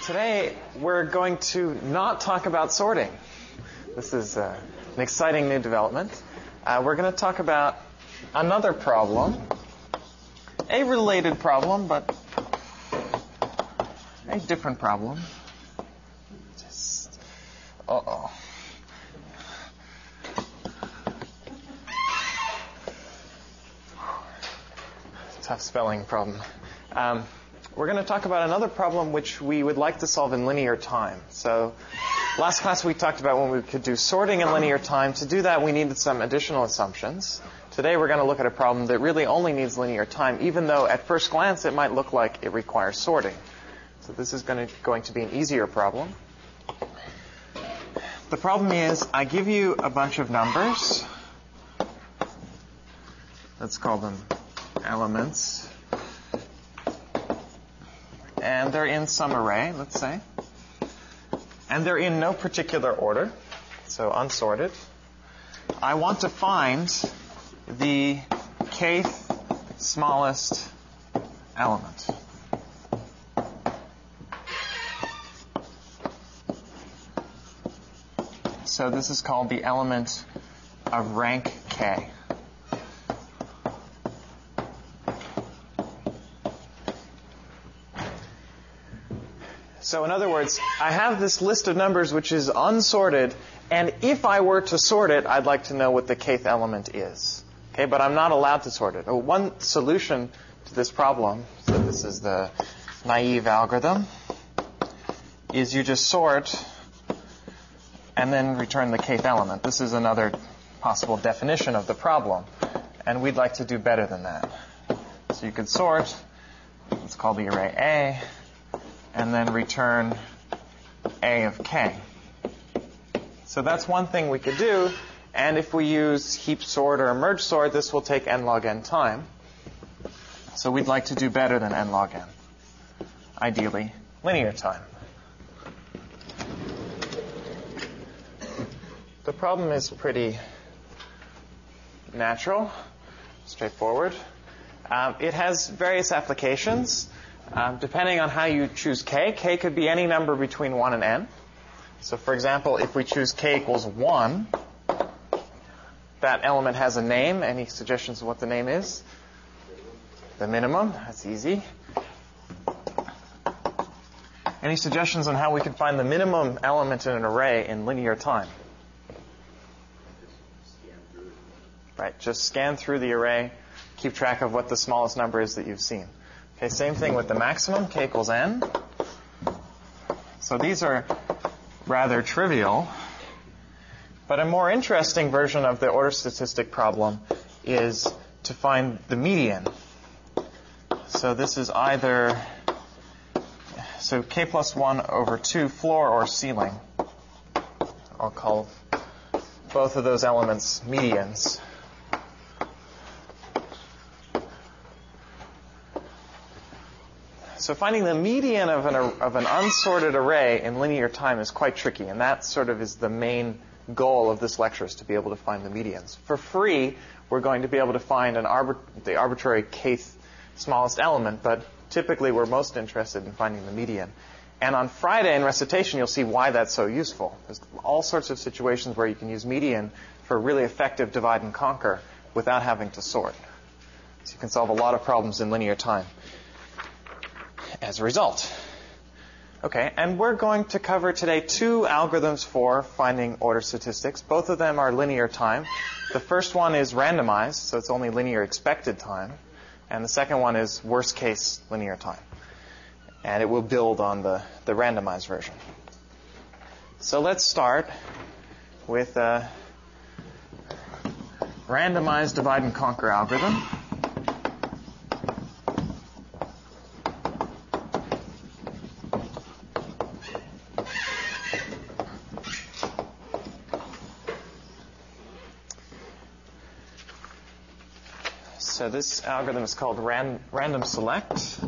Today, we're going to not talk about sorting. This is an exciting new development. We're going to talk about another problem, a related problem, but a different problem. Tough spelling problem. We're going to talk about another problem which we would like to solve in linear time. So last class we talked about when we could do sorting in linear time. To do that, we needed some additional assumptions. Today we're going to look at a problem that really only needs linear time, even though at first glance it might look like it requires sorting. So this is going to be an easier problem. The problem is I give you a bunch of numbers. Let's call them elements. And they're in some array, let's say. And they're in no particular order, so unsorted. I want to find the kth smallest element. So this is called the element of rank k. So in other words, I have this list of numbers which is unsorted, and if I were to sort it, I'd like to know what the kth element is. Okay, but I'm not allowed to sort it. One solution to this problem, so this is the naive algorithm, is you just sort and then return the kth element. This is another possible definition of the problem, and we'd like to do better than that. So you could sort, let's call the array A, and then return A of k. So that's one thing we could do, and if we use heap sort or merge sort, this will take n log n time. So we'd like to do better than n log n, ideally linear time. The problem is pretty natural, straightforward. It has various applications. Depending on how you choose k could be any number between 1 and n. So for example, if we choose k equals 1, that element has a name. Any suggestions of what the name is? The minimum. That's easy. Any suggestions on how we could find the minimum element in an array in linear time? Right, just scan through the array, keep track of what the smallest number is that you've seen. Okay, same thing with the maximum, k equals n. So these are rather trivial. But a more interesting version of the order statistic problem is to find the median. So this is either, so k plus 1 over 2, floor or ceiling. I'll call both of those elements medians. So finding the median of an unsorted array in linear time is quite tricky, and that sort of is the main goal of this lecture, is to be able to find the medians. For free, we're going to be able to find the arbitrary kth smallest element, but typically we're most interested in finding the median. And on Friday in recitation, you'll see why that's so useful. There's all sorts of situations where you can use median for really effective divide and conquer without having to sort. So you can solve a lot of problems in linear time as a result. Okay, and we're going to cover today two algorithms for finding order statistics. Both of them are linear time. The first one is randomized, so it's only linear expected time. And the second one is worst case linear time. And it will build on the randomized version. So let's start with a randomized divide and conquer algorithm. So this algorithm is called random select.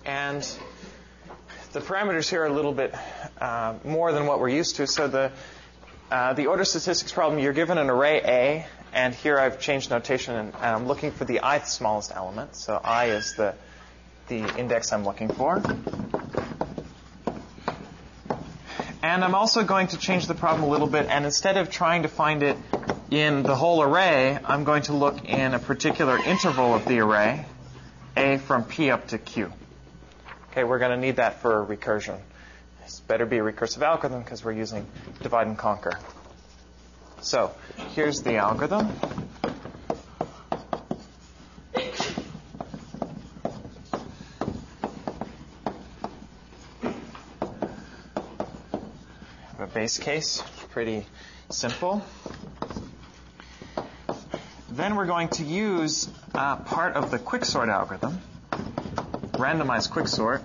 And the parameters here are a little bit more than what we're used to. So the the order statistics problem, you're given an array A, and here I've changed notation, and I'm looking for the ith smallest element. So I is the index I'm looking for. And I'm also going to change the problem a little bit, and instead of trying to find it in the whole array, I'm going to look in a particular interval of the array, A from P up to Q. Okay, we're going to need that for recursion. It's better be a recursive algorithm because we're using divide and conquer. So here's the algorithm. A base case, pretty simple. Then we're going to use part of the quicksort algorithm, randomized quicksort.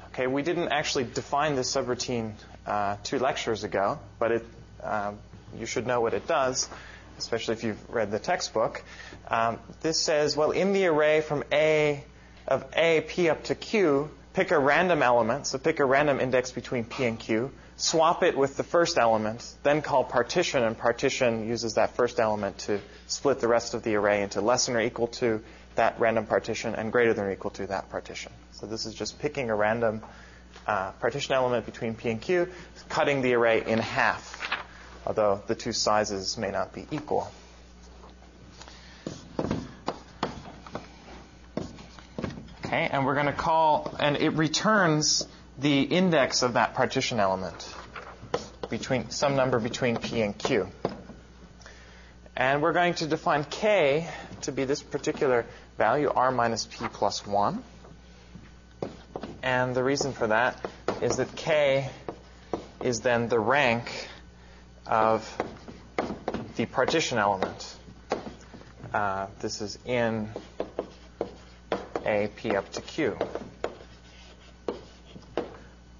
Okay, we didn't actually define this subroutine 2 lectures ago, but you should know what it does, especially if you've read the textbook. This says, well, in the array from A of A, P up to Q, pick a random element, so pick a random index between P and Q, swap it with the first element, then call partition, and partition uses that first element to split the rest of the array into less than or equal to that random partition and greater than or equal to that partition. So this is just picking a random partition element between P and Q, cutting the array in half, although the two sizes may not be equal. Okay, and we're going to call, and it returns the index of that partition element between some number between P and Q. And we're going to define K to be this particular value, R minus P plus 1. And the reason for that is that K is then the rank of the partition element. This is in A, P up to Q.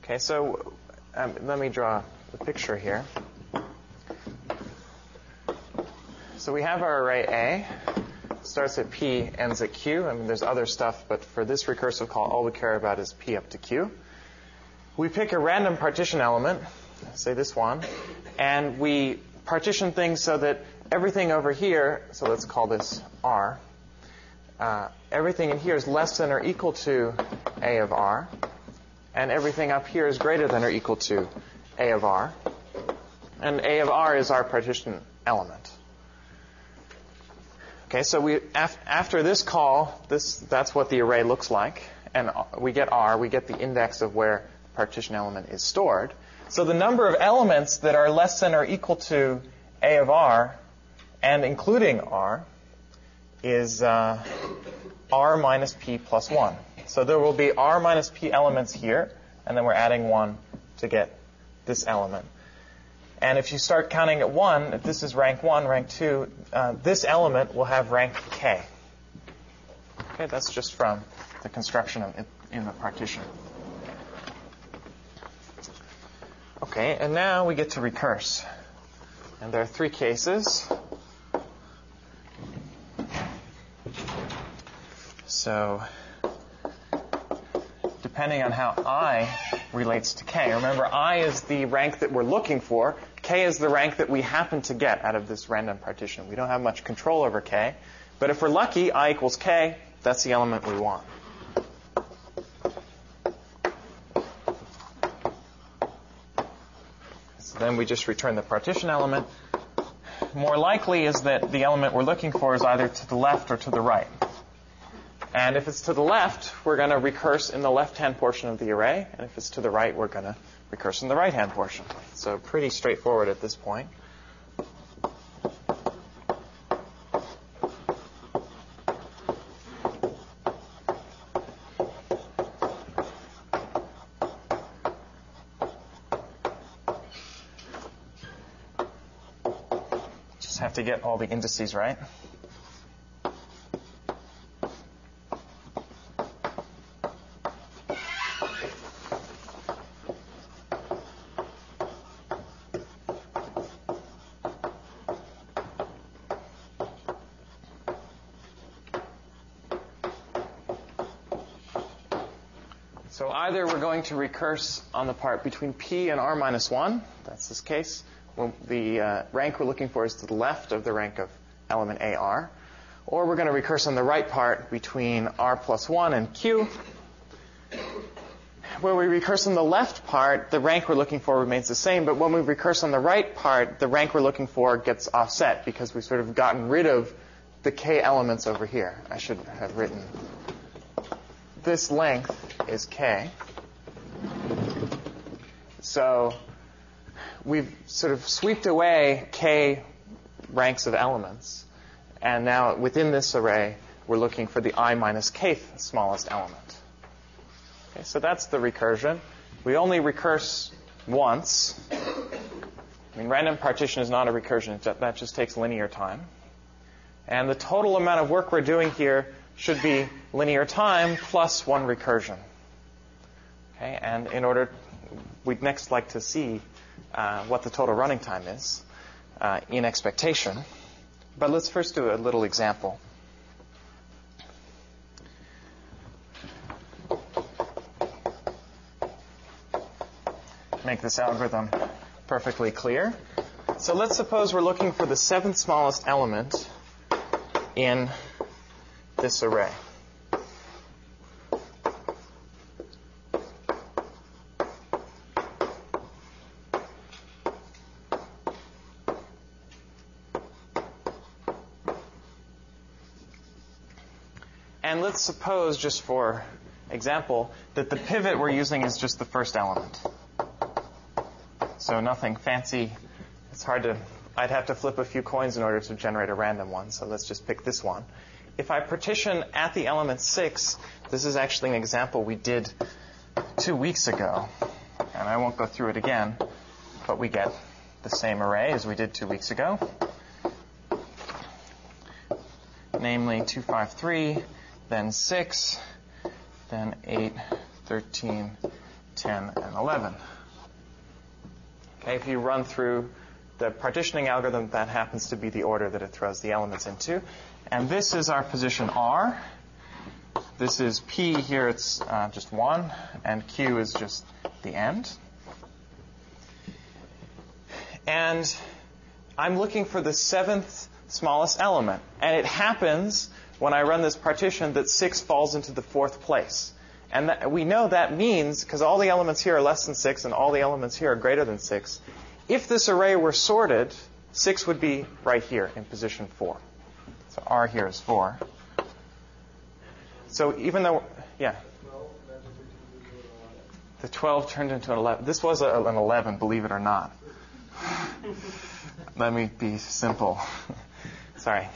Okay, so let me draw the picture here. So we have our array A. Starts at P, ends at Q. I mean, there's other stuff, but for this recursive call, all we care about is P up to Q. We pick a random partition element, say this one, and we partition things so that everything over here, so let's call this R, everything in here is less than or equal to A of R, and everything up here is greater than or equal to A of R. And A of R is our partition element. Okay, so after this call, that's what the array looks like. And we get R, we get the index of where the partition element is stored. So the number of elements that are less than or equal to A of R, and including R, is R minus P plus 1. So there will be R minus P elements here, and then we're adding 1 to get this element. And if you start counting at 1, if this is rank 1, rank 2, this element will have rank K. Okay, that's just from the construction of it in the partition. Okay, and now we get to recurse. And there are 3 cases. So depending on how I relates to K. Remember, I is the rank that we're looking for. K is the rank that we happen to get out of this random partition. We don't have much control over K. But if we're lucky, I equals K, that's the element we want. So then we just return the partition element. More likely is that the element we're looking for is either to the left or to the right. And if it's to the left, we're going to recurse in the left-hand portion of the array. And if it's to the right, we're going to recurse in the right-hand portion. So pretty straightforward at this point. Just have to get all the indices right. So either we're going to recurse on the part between p and r minus 1. That's this case. Well, the rank we're looking for is to the left of the rank of element AR. Or we're going to recurse on the right part between r plus 1 and q. Where we recurse on the left part, the rank we're looking for remains the same. But when we recurse on the right part, the rank we're looking for gets offset because we've sort of gotten rid of the k elements over here. I should have written this length is k. So we've sort of swept away k ranks of elements. And now within this array, we're looking for the I minus kth smallest element. Okay, so that's the recursion. We only recurse once. I mean, random partition is not a recursion. That just takes linear time. And the total amount of work we're doing here should be linear time plus one recursion. Okay, and in order, we'd next like to see what the total running time is in expectation. But let's first do a little example. Make this algorithm perfectly clear. So let's suppose we're looking for the seventh smallest element in this array. And let's suppose, just for example, that the pivot we're using is just the first element. So nothing fancy. It's hard to, I'd have to flip a few coins in order to generate a random one. So let's just pick this one. If I partition at the element 6, this is actually an example we did 2 weeks ago. And I won't go through it again, but we get the same array as we did 2 weeks ago. Namely 2, 5, 3, then 6, then 8, 13, 10, and 11. Okay, if you run through the partitioning algorithm, that happens to be the order that it throws the elements into. And this is our position R. This is P. Here it's just 1. And Q is just the end. And I'm looking for the seventh smallest element. And it happens, when I run this partition, that 6 falls into the fourth place. And we know that means, because all the elements here are less than 6 and all the elements here are greater than 6, if this array were sorted, 6 would be right here in position 4. So R here is 4. So even though, yeah. The 12 turned into an 11. This was an 11, believe it or not. Let me be simple. Sorry.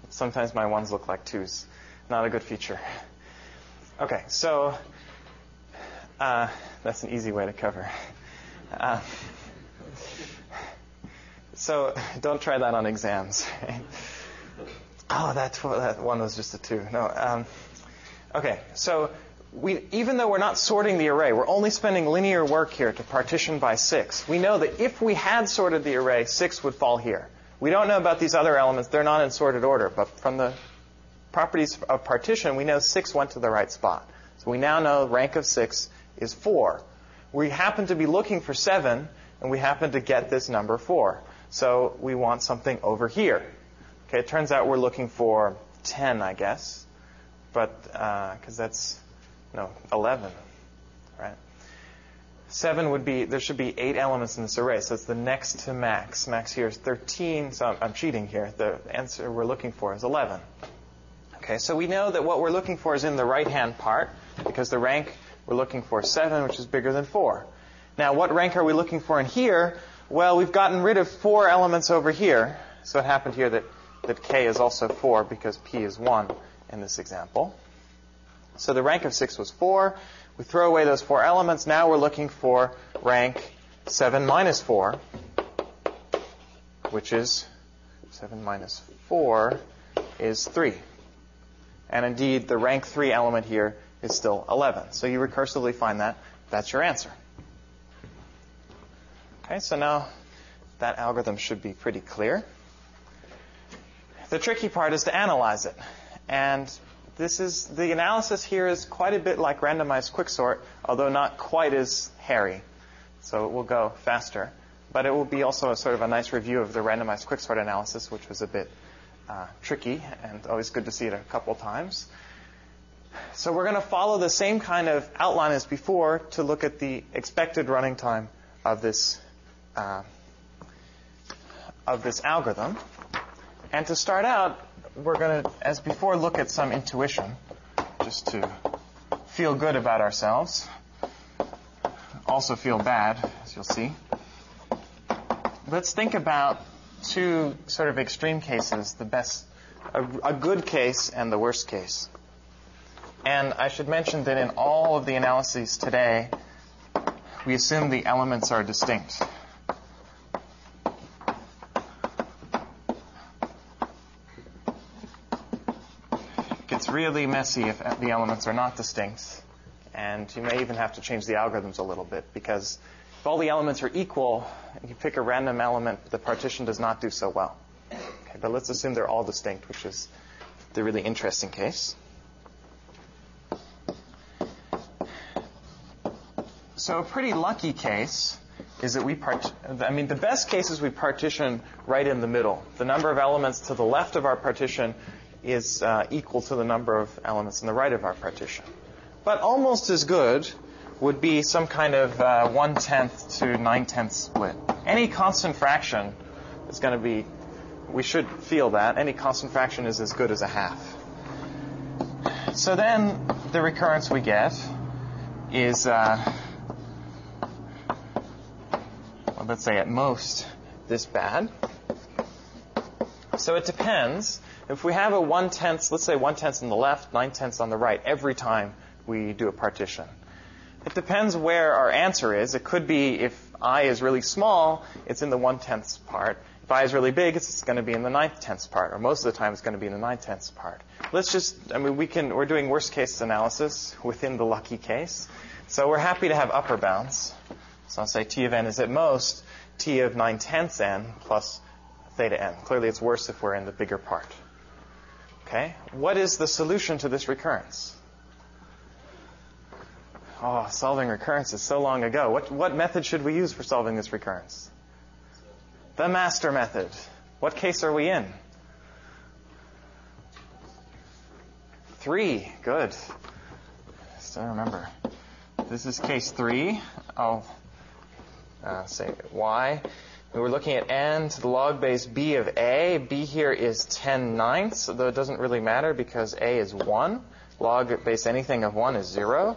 Sometimes my 1s look like 2s. Not a good feature. Okay, so that's an easy way to cover. So don't try that on exams. Oh, that one was just a 2. No. Okay, so even though we're not sorting the array, we're only spending linear work here to partition by 6. We know that if we had sorted the array, 6 would fall here. We don't know about these other elements. They're not in sorted order, but from the properties of partition, we know 6 went to the right spot. So we now know rank of 6 is 4. We happen to be looking for 7, and we happen to get this number 4. So we want something over here. Okay, it turns out we're looking for 10, I guess, but because that's 11, right? 7 would be, there should be 8 elements in this array, so it's the next to max. Max here is 13, so I'm cheating here. The answer we're looking for is 11. Okay, so we know that what we're looking for is in the right-hand part, because the rank we're looking for is 7, which is bigger than 4. Now, what rank are we looking for in here? Well, we've gotten rid of 4 elements over here. So it happened here that k is also 4 because p is 1 in this example. So the rank of 6 was 4. We throw away those 4 elements. Now we're looking for rank 7 minus 4, which is 7 minus 4 is 3. And indeed, the rank 3 element here is still 11. So you recursively find that. That's your answer. Okay, so now that algorithm should be pretty clear. The tricky part is to analyze it. And the analysis here is quite a bit like randomized quicksort, although not quite as hairy. So it will go faster. But it will be also a sort of a nice review of the randomized quicksort analysis, which was a bit tricky, and always good to see it a couple times. So we're going to follow the same kind of outline as before to look at the expected running time of this algorithm. And to start out, we're going to, as before, look at some intuition, just to feel good about ourselves. Also feel bad, as you'll see. Let's think about two sort of extreme cases, a good case and the worst case. And I should mention that in all of the analyses today, we assume the elements are distinct. It gets really messy if the elements are not distinct. And you may even have to change the algorithms a little bit, because if all the elements are equal and you pick a random element, the partition does not do so well. Okay, but let's assume they're all distinct, which is the really interesting case. So a pretty lucky case is that the best case is we partition right in the middle. The number of elements to the left of our partition is equal to the number of elements on the right of our partition. But almost as good would be some kind of 1/10 to 9/10 split. Any constant fraction is going to be, we should feel that, any constant fraction is as good as a half. So then the recurrence we get is, let's say at most this bad. So it depends. If we have a 1/10, let's say 1/10 on the left, 9/10 on the right, every time we do a partition. It depends where our answer is. It could be if I is really small, it's in the 1/10 part. If I is really big, it's going to be in the 9/10 part, or most of the time it's going to be in the 9/10 part. We're doing worst case analysis within the lucky case. So we're happy to have upper bounds. So I'll say T of n is at most T of 9/10 n plus theta n. Clearly it's worse if we're in the bigger part. Okay? What is the solution to this recurrence? Oh, solving recurrence is so long ago. What method should we use for solving this recurrence? The master method. What case are we in? 3. Good. Still remember. This is case 3. I'll say y. We were looking at n to the log base b of a. B here is 10/9, though it doesn't really matter because a is 1. Log base anything of 1 is 0.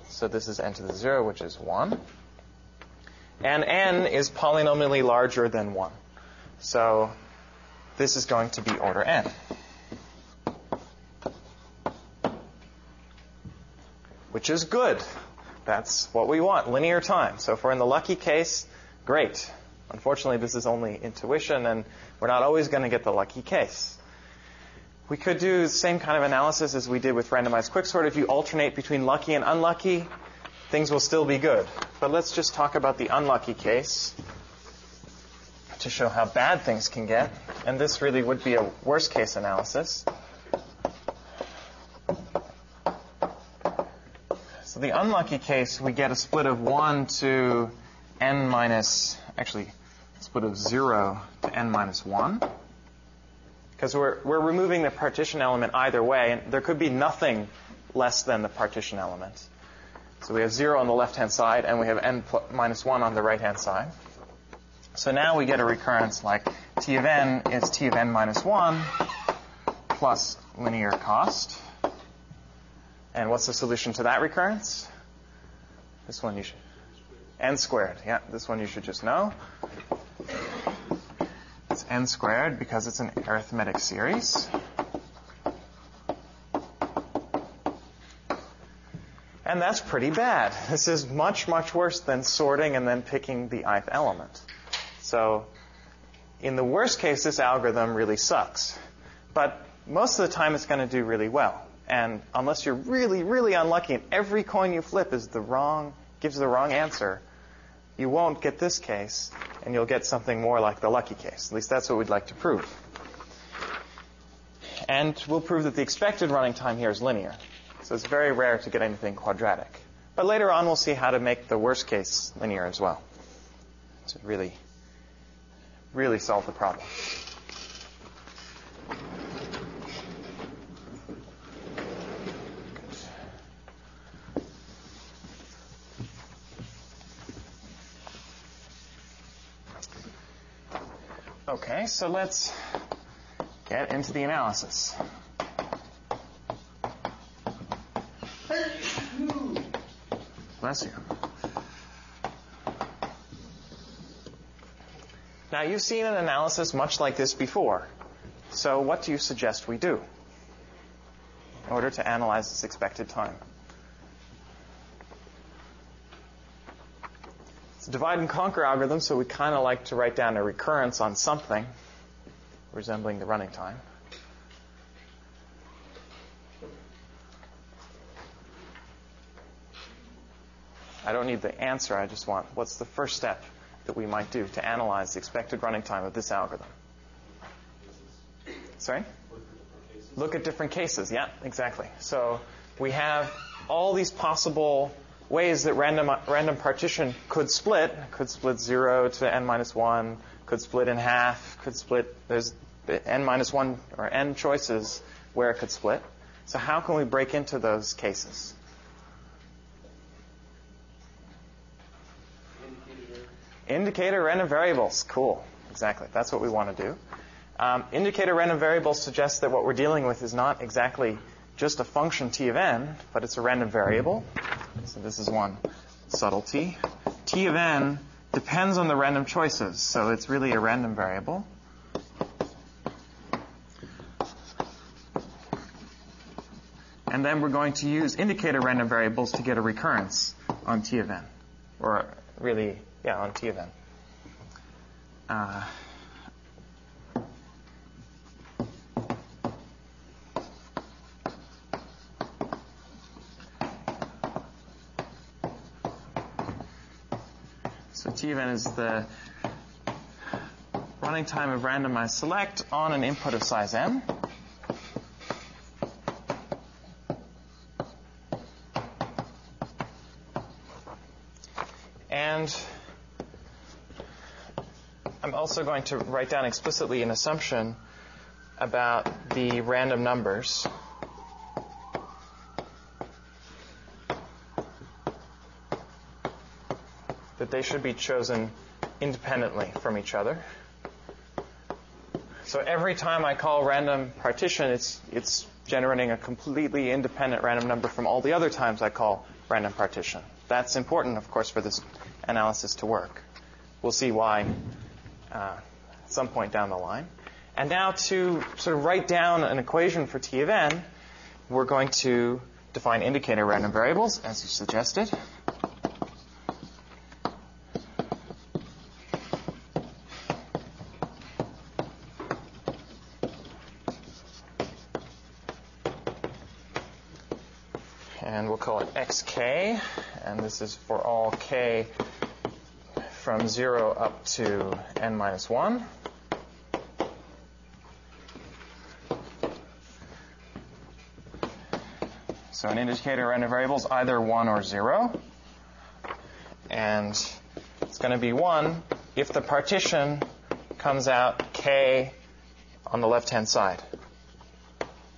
So this is n to the 0, which is 1. And n is polynomially larger than 1. So this is going to be order n. Which is good. That's what we want, linear time. So if we're in the lucky case, great. Unfortunately, this is only intuition, and we're not always going to get the lucky case. We could do the same kind of analysis as we did with randomized quicksort. If you alternate between lucky and unlucky, things will still be good. But let's just talk about the unlucky case to show how bad things can get. And this really would be a worst case analysis. So the unlucky case, we get a split of 1 to n minus, actually, a split of 0 to n minus 1. Because we're removing the partition element either way, and there could be nothing less than the partition element. So we have 0 on the left-hand side, and we have n minus 1 on the right-hand side. So now we get a recurrence like T of n is T of n minus 1 plus linear cost. And what's the solution to that recurrence? This one you should... n squared. Yeah, this one you should just know. It's n squared because it's an arithmetic series. And that's pretty bad. This is much, much worse than sorting and then picking the ith element. So in the worst case, this algorithm really sucks. But most of the time, it's going to do really well. And unless you're really, really unlucky and every coin you flip gives the wrong answer, you won't get this case, and you'll get something more like the lucky case. At least that's what we'd like to prove. And we'll prove that the expected running time here is linear. So it's very rare to get anything quadratic. But later on, we'll see how to make the worst case linear as well, to really, really solve the problem. Okay, so let's get into the analysis. Bless you. Now, you've seen an analysis much like this before. So what do you suggest we do in order to analyze this expected time? It's a divide and conquer algorithm, so we kind of like to write down a recurrence on something resembling the running time. I don't need the answer. I just want what's the first step that we might do to analyze the expected running time of this algorithm. Sorry? Look at different cases. Yeah, exactly. So we have all these possible ways that random partition could split. Could split 0 to n minus 1. Could split in half. Could split. There's n minus 1 or n choices where it could split. So how can we break into those cases? Indicator random variables. Cool. Exactly. That's what we want to do. Indicator random variables suggests that what we're dealing with is not exactly just a function t of n, but it's a random variable. So this is one subtlety. T of n depends on the random choices, so it's really a random variable. And then we're going to use indicator random variables to get a recurrence on t of n. Or really, yeah, on t of n. So t of n is the running time of randomized select on an input of size n. And I'm also going to write down explicitly an assumption about the random numbers. That they should be chosen independently from each other. So every time I call random partition, it's generating a completely independent random number from all the other times I call random partition. That's important, of course, for this analysis to work. We'll see why at some point down the line. And now to sort of write down an equation for t of n, we're going to define indicator random variables, as you suggested. And we'll call it xk, and this is for all k from 0 up to n minus 1. So an indicator random variable is either 1 or 0. And it's going to be 1 if the partition comes out k on the left-hand side.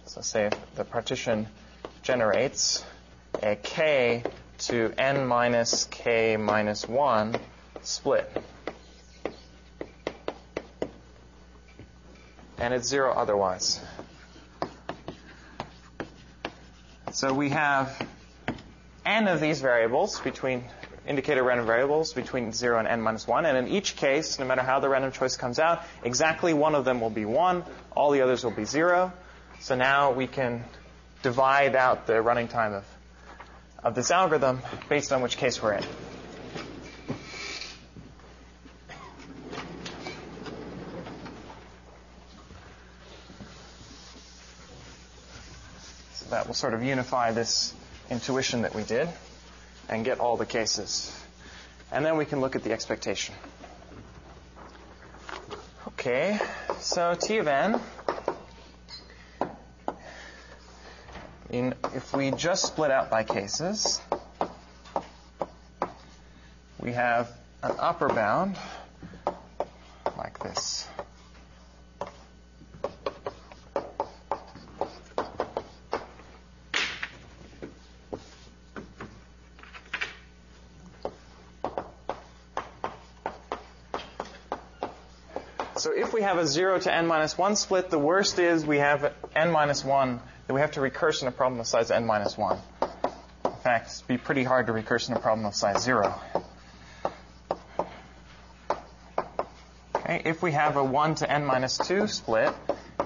So say if the partition generates a k to n minus k minus 1 split. And it's 0 otherwise. So we have n of these variables between indicator random variables between 0 and n minus 1. And in each case, no matter how the random choice comes out, exactly one of them will be 1. All the others will be 0. So now we can divide out the running time of this algorithm based on which case we're in. So that will sort of unify this intuition that we did and get all the cases. And then we can look at the expectation. Okay, so t of n if we just split out by cases, we have an upper bound like this. So if we have a 0 to n minus 1 split, the worst is we have n minus 1 that we have to recurse in a problem of size n minus 1. In fact, it'd be pretty hard to recurse in a problem of size 0. Okay, if we have a 1 to n minus 2 split,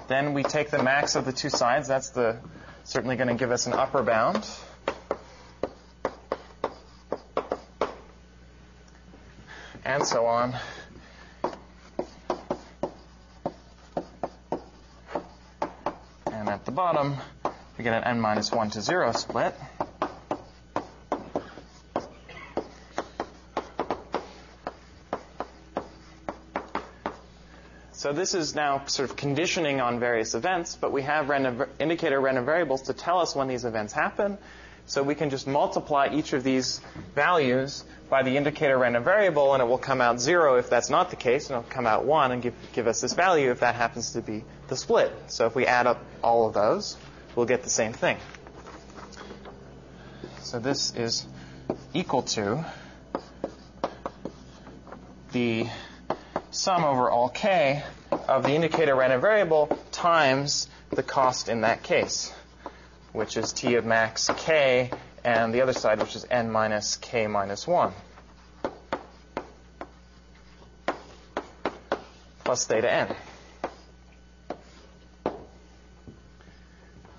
then we take the max of the two sides. That's certainly going to give us an upper bound. And so on. And at the bottom, we get an n minus 1 to 0 split. So this is now sort of conditioning on various events, but we have indicator random variables to tell us when these events happen. So we can just multiply each of these values by the indicator random variable, and it will come out 0 if that's not the case, and it'll come out 1 and give us this value if that happens to be the split. So if we add up all of those, we'll get the same thing. So this is equal to the sum over all k of the indicator random variable times the cost in that case, which is t of max k, and the other side, which is n minus k minus 1, plus theta n.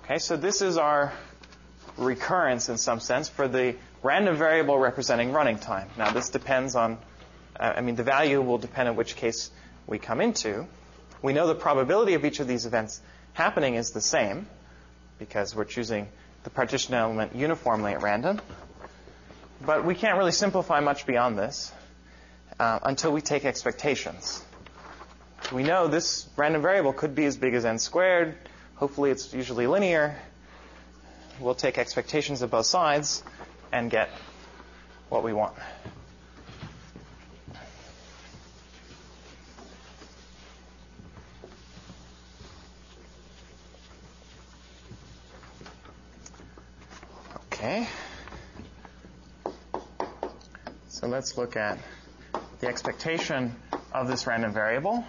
Okay, so this is our recurrence in some sense for the random variable representing running time. Now this depends on, the value will depend on which case we come into. We know the probability of each of these events happening is the same because we're choosing the partition element uniformly at random. But we can't really simplify much beyond this until we take expectations. We know this random variable could be as big as n squared. Hopefully it's usually linear. We'll take expectations of both sides and get what we want. Okay. So let's look at the expectation of this random variable,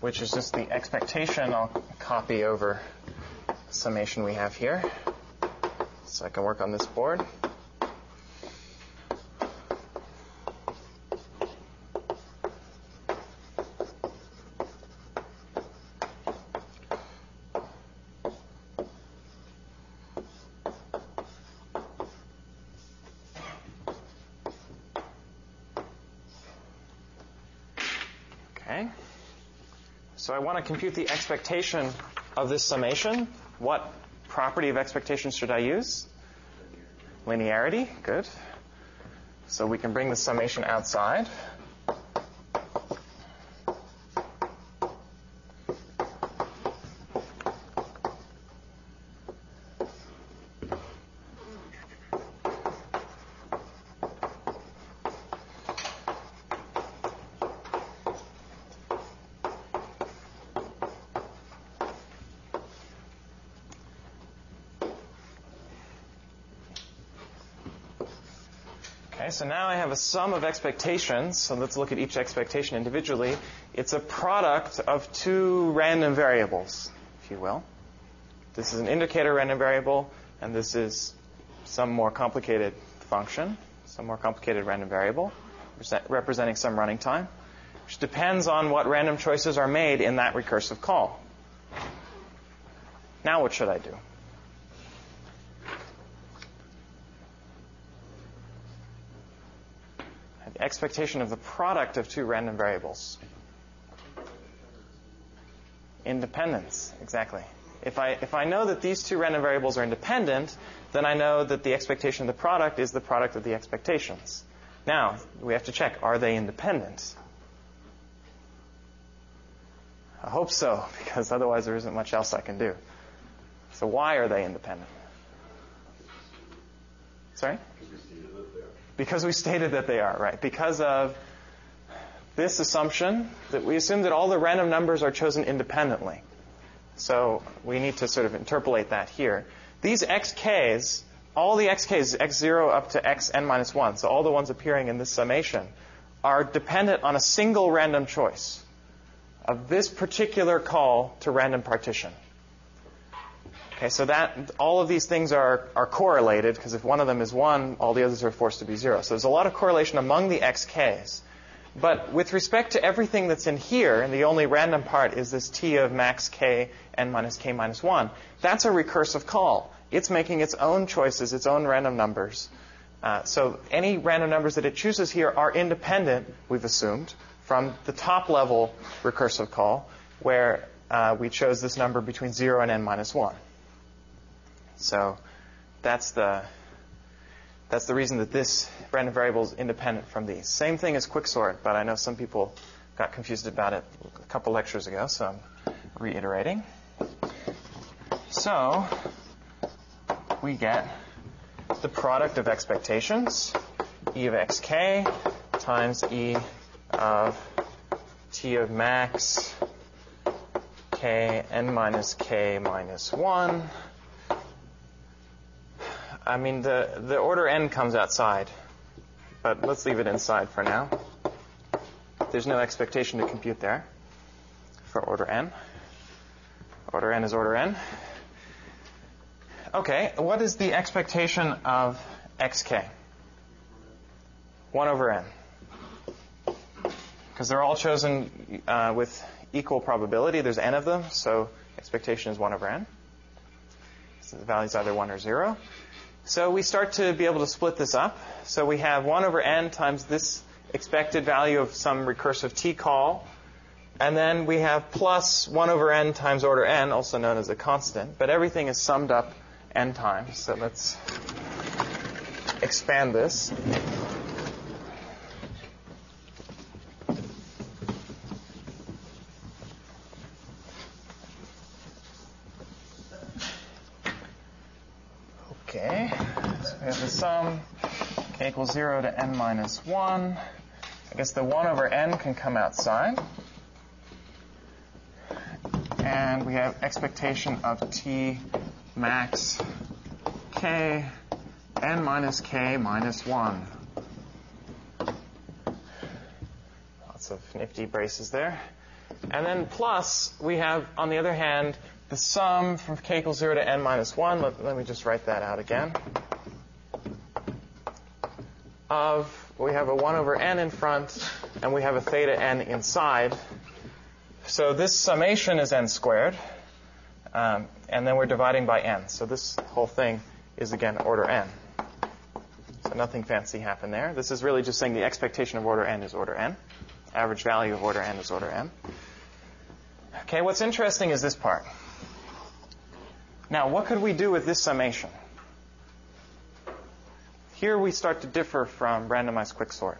which is just the expectation. I'll copy over the summation we have here so I can work on this board. Okay. So I want to compute the expectation of this summation. What property of expectation should I use? Linearity. Good. So we can bring the summation outside. Okay, so now I have a sum of expectations. So let's look at each expectation individually. It's a product of two random variables, if you will. This is an indicator random variable, and this is some more complicated function, some more complicated random variable, representing some running time, which depends on what random choices are made in that recursive call. Now what should I do? Expectation of the product of two random variables. Independence, exactly. If I know that these two random variables are independent, then I know that the expectation of the product is the product of the expectations. Now, we have to check, are they independent? I hope so, because otherwise there isn't much else I can do. So why are they independent? Sorry? Because we stated that they are, right. Because of this assumption that we assume that all the random numbers are chosen independently. So we need to sort of interpolate that here. These xk's, all the xk's, x0 up to xn minus 1, so all the ones appearing in this summation, are dependent on a single random choice of this particular call to random partition. Okay, so that all of these things are correlated, because if one of them is 1, all the others are forced to be 0. So there's a lot of correlation among the xk's. But with respect to everything that's in here, and the only random part is this t of max k n minus k minus 1, that's a recursive call. It's making its own choices, its own random numbers. So any random numbers that it chooses here are independent, we've assumed, from the top level recursive call, where we chose this number between 0 and n minus 1. So that's the reason that this random variable is independent from these. Same thing as quicksort, but I know some people got confused about it a couple lectures ago, so I'm reiterating. So we get the product of expectations, e of xk times e of t of max k n minus k minus 1. I mean, the order n comes outside, but let's leave it inside for now. There's no expectation to compute there for order n. Order n is order n. Okay, what is the expectation of xk? 1 over n. Because they're all chosen with equal probability. There's n of them, so expectation is 1 over n. So the value is either 1 or 0. So we start to be able to split this up. So we have 1 over n times this expected value of some recursive t call. And then we have plus 1 over n times order n, also known as a constant. But everything is summed up n times. So let's expand this. Okay, so we have the sum, k equals 0 to n minus 1. I guess the 1 over n can come outside. And we have expectation of t max k n minus k minus 1. Lots of nifty braces there. And then plus, we have, on the other hand, the sum from k equals 0 to n minus 1, let me just write that out again, we have a 1 over n in front, and we have a theta n inside. So this summation is n squared, and then we're dividing by n. So this whole thing is, again, order n. So nothing fancy happened there. This is really just saying the expectation of order n is order n. Average value of order n is order n. Okay, what's interesting is this part. Now, what could we do with this summation? Here we start to differ from randomized quicksort,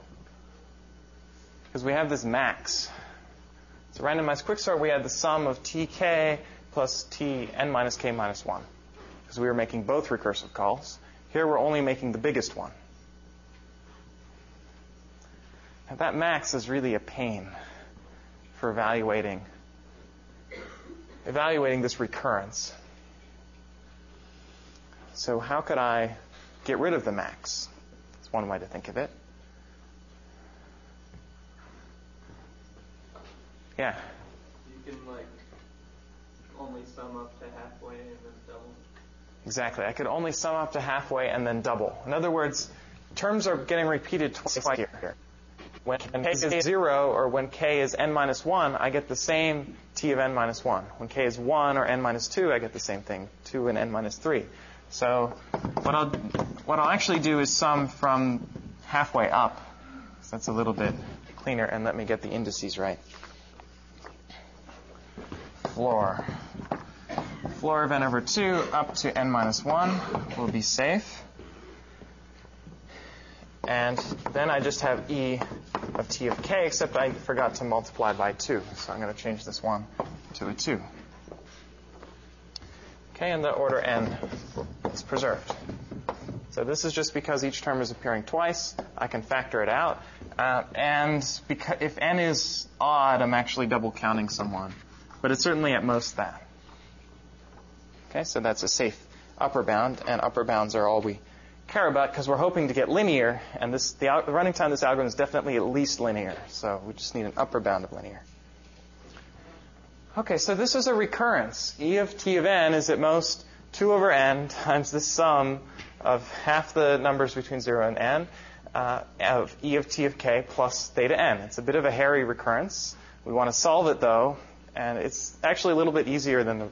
because we have this max. So randomized quicksort, we had the sum of tk plus tn minus k minus 1, because we were making both recursive calls. Here we're only making the biggest one. Now that max is really a pain for evaluating this recurrence. So how could I get rid of the max? That's one way to think of it. Yeah? You can, only sum up to halfway and then double. Exactly. I could only sum up to halfway and then double. In other words, terms are getting repeated twice here. When k is 0 or when k is n minus 1, I get the same t of n minus 1. When k is 1 or n minus 2, I get the same thing, 2 and n minus 3. So what I'll actually do is sum from halfway up. So that's a little bit cleaner, and let me get the indices right. Floor of n over 2 up to n minus 1 will be safe. And then I just have e of t of k, except I forgot to multiply by 2. So I'm going to change this 1 to a 2. Okay, and the order n is preserved. So this is just because each term is appearing twice. I can factor it out. And if n is odd, I'm actually double counting someone. But it's certainly at most that. Okay, so that's a safe upper bound, and upper bounds are all we care about because we're hoping to get linear, and the running time of this algorithm is definitely at least linear. So we just need an upper bound of linear. Okay, so this is a recurrence. E of t of n is at most 2 over n times the sum of half the numbers between 0 and n of e of t of k plus theta n. It's a bit of a hairy recurrence. We want to solve it, though, and it's actually a little bit easier than the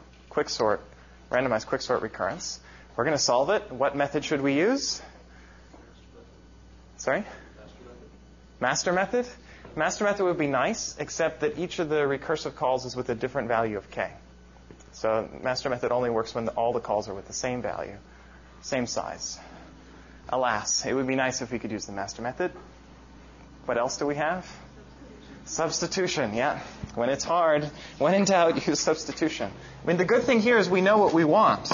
randomized quicksort recurrence. We're going to solve it. What method should we use? Sorry? Master method? Master method would be nice, except that each of the recursive calls is with a different value of k. So master method only works when all the calls are with the same value, same size. Alas, it would be nice if we could use the master method. What else do we have? Substitution, yeah. When it's hard, when in doubt, use substitution. I mean, the good thing here is we know what we want.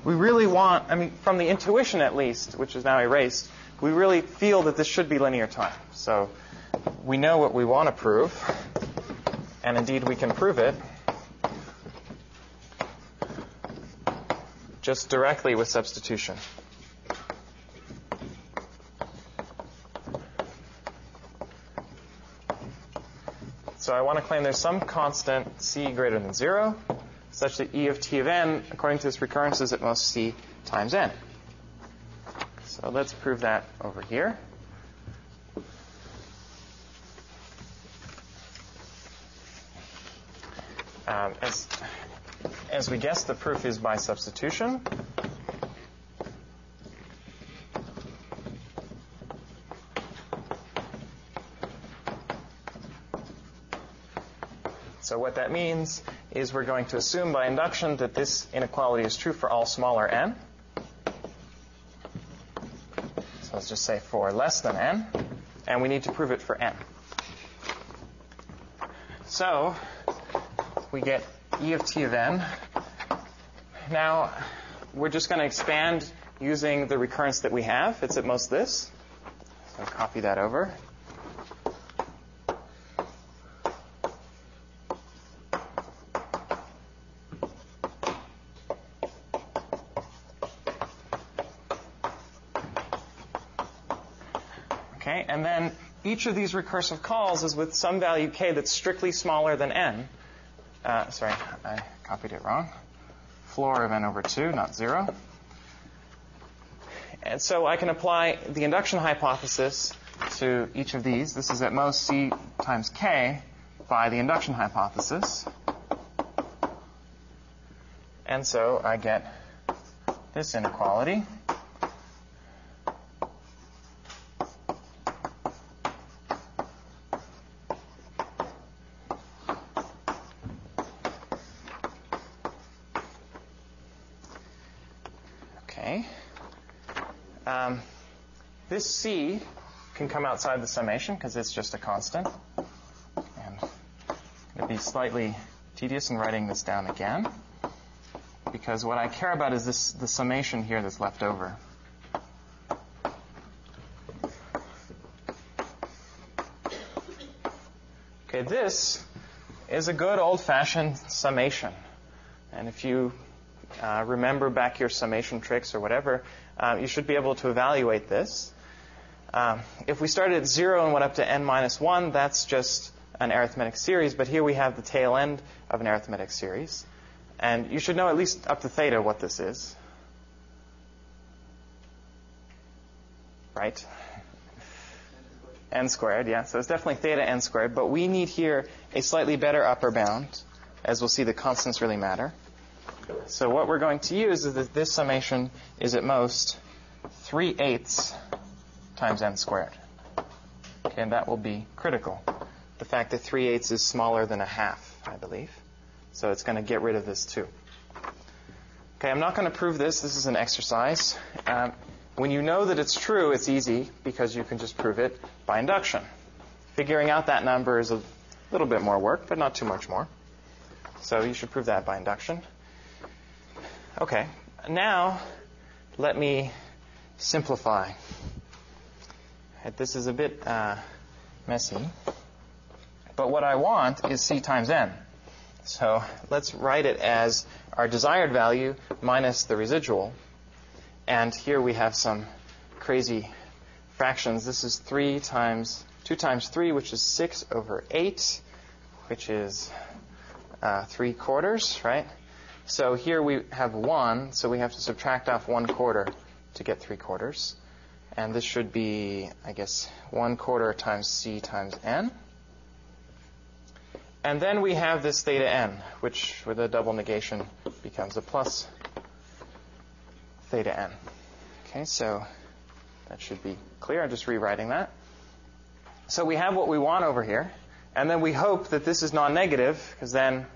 We really want, from the intuition at least, which is now erased, we really feel that this should be linear time. So we know what we want to prove, and indeed we can prove it just directly with substitution. So I want to claim there's some constant c greater than 0, such that e of t of n, according to this recurrence, is at most c times n. So let's prove that over here. As we guessed, the proof is by substitution. So what that means is we're going to assume by induction that this inequality is true for all smaller n. So let's just say for less than n. And we need to prove it for n. So we get e of t of n. Now we're just going to expand using the recurrence that we have. It's at most this. So I'll copy that over. Okay, and then each of these recursive calls is with some value k that's strictly smaller than n. Sorry, I copied it wrong. Floor of n over 2, not 0. And so I can apply the induction hypothesis to each of these. This is at most c times k by the induction hypothesis. And so I get this inequality. This c can come outside the summation because it's just a constant. And it'd be slightly tedious in writing this down again, because what I care about is the summation here that's left over. Okay, this is a good old-fashioned summation. And if you remember back your summation tricks or whatever, you should be able to evaluate this. If we started at 0 and went up to n minus 1, that's just an arithmetic series. But here we have the tail end of an arithmetic series. And you should know at least up to theta what this is. Right? N squared, yeah. So it's definitely theta n squared. But we need here a slightly better upper bound. As we'll see, the constants really matter. So what we're going to use is that this summation is at most 3/8 times n squared. Okay, and that will be critical. The fact that 3/8 is smaller than a half, I believe. So it's going to get rid of this too. Okay, I'm not going to prove this. This is an exercise. When you know that it's true, it's easy because you can just prove it by induction. Figuring out that number is a little bit more work, but not too much more. So you should prove that by induction. Okay, now let me simplify. This is a bit messy. But what I want is c times n. So let's write it as our desired value minus the residual. And here we have some crazy fractions. This is 2 times 3, which is 6 over 8, which is 3/4, right? So here we have 1, so we have to subtract off 1/4 to get 3/4. And this should be, I guess, 1/4 times c times n. And then we have this theta n, which with a double negation becomes a plus theta n. Okay, so that should be clear. I'm just rewriting that. So we have what we want over here. And then we hope that this is non-negative, because then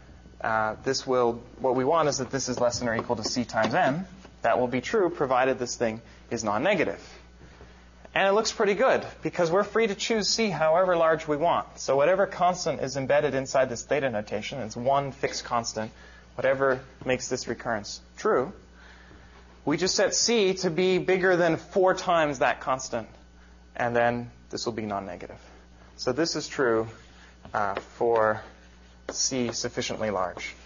what we want is that this is less than or equal to c times n. That will be true provided this thing is non-negative. And it looks pretty good, because we're free to choose c however large we want. So whatever constant is embedded inside this theta notation, it's one fixed constant, whatever makes this recurrence true, we just set c to be bigger than 4 times that constant, and then this will be non-negative. So this is true for c sufficiently large.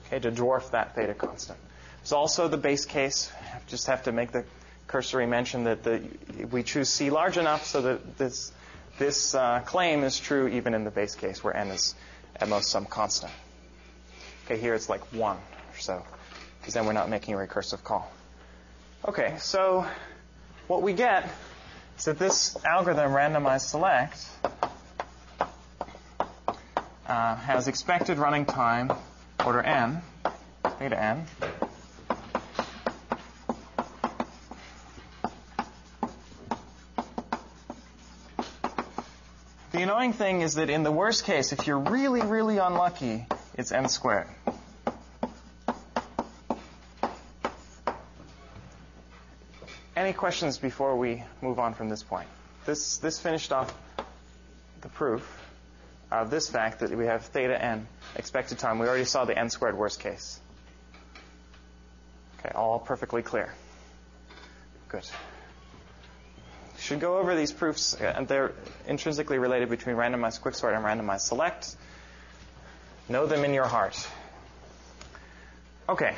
Okay, to dwarf that theta constant. There's also the base case. I just have to make the cursory mention that we choose c large enough so that this claim is true even in the base case, where n is at most some constant. Okay, here it's like 1 or so, because then we're not making a recursive call. Okay, so what we get is that this algorithm, randomized select, has expected running time order n, theta n. The annoying thing is that in the worst case, if you're really, really unlucky, it's n squared. Any questions before we move on from this point? This finished off the proof of this fact that we have theta n expected time. We already saw the n squared worst case. Okay, all perfectly clear. Good. Should go over these proofs, and they're intrinsically related between randomized quicksort and randomized select. Know them in your heart. Okay,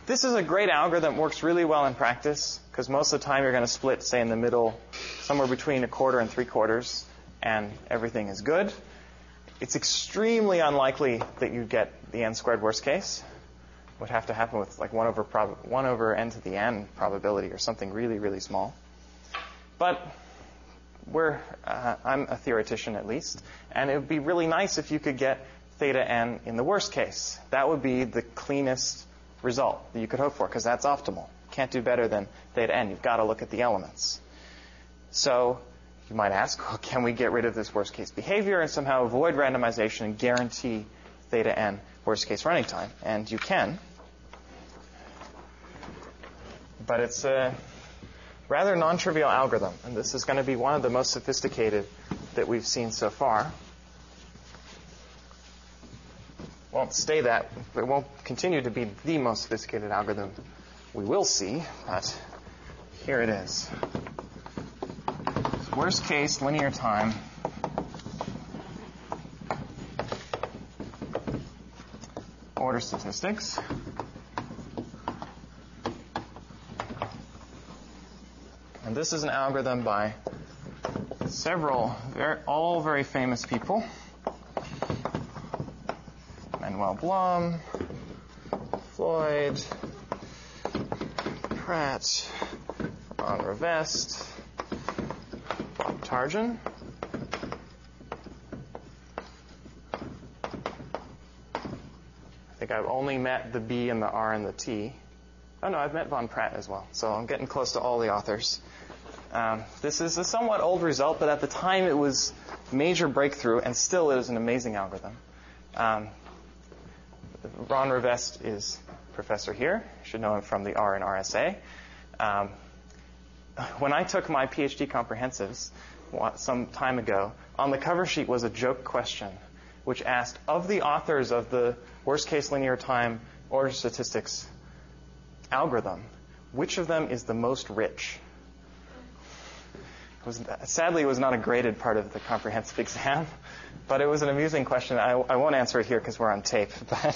this is a great algorithm. Works really well in practice, because most of the time you're going to split, say, in the middle, somewhere between 1/4 and 3/4, and everything is good. It's extremely unlikely that you get the n squared worst case. It would have to happen with like 1 over n to the n probability, or something really, really small. But I'm a theoretician at least, and it would be really nice if you could get theta n in the worst case. That would be the cleanest result that you could hope for, because that's optimal. Can't do better than theta n. You've got to look at the elements. So you might ask, well, can we get rid of this worst case behavior and somehow avoid randomization and guarantee theta n worst case running time? And you can. But it's a rather non-trivial algorithm, and this is going to be one of the most sophisticated that we've seen so far. Won't stay that, it won't continue to be the most sophisticated algorithm we will see, but here it is. Worst case linear time order statistics. And this is an algorithm by several, all very famous people. Manuel Blum, Floyd, Pratt, Ron Rivest, Bob Tarjan. I think I've only met the B and the R and the T. Oh no, I've met Von Pratt as well, so I'm getting close to all the authors. This is a somewhat old result, but at the time it was a major breakthrough, and still it is an amazing algorithm. Ron Rivest is professor here. You should know him from the R and RSA. When I took my PhD comprehensives some time ago, on the cover sheet was a joke question, which asked, of the authors of the worst case linear time order statistics, algorithm, which of them is the most rich? Sadly, it was not a graded part of the comprehensive exam, but it was an amusing question. I won't answer it here because we're on tape, but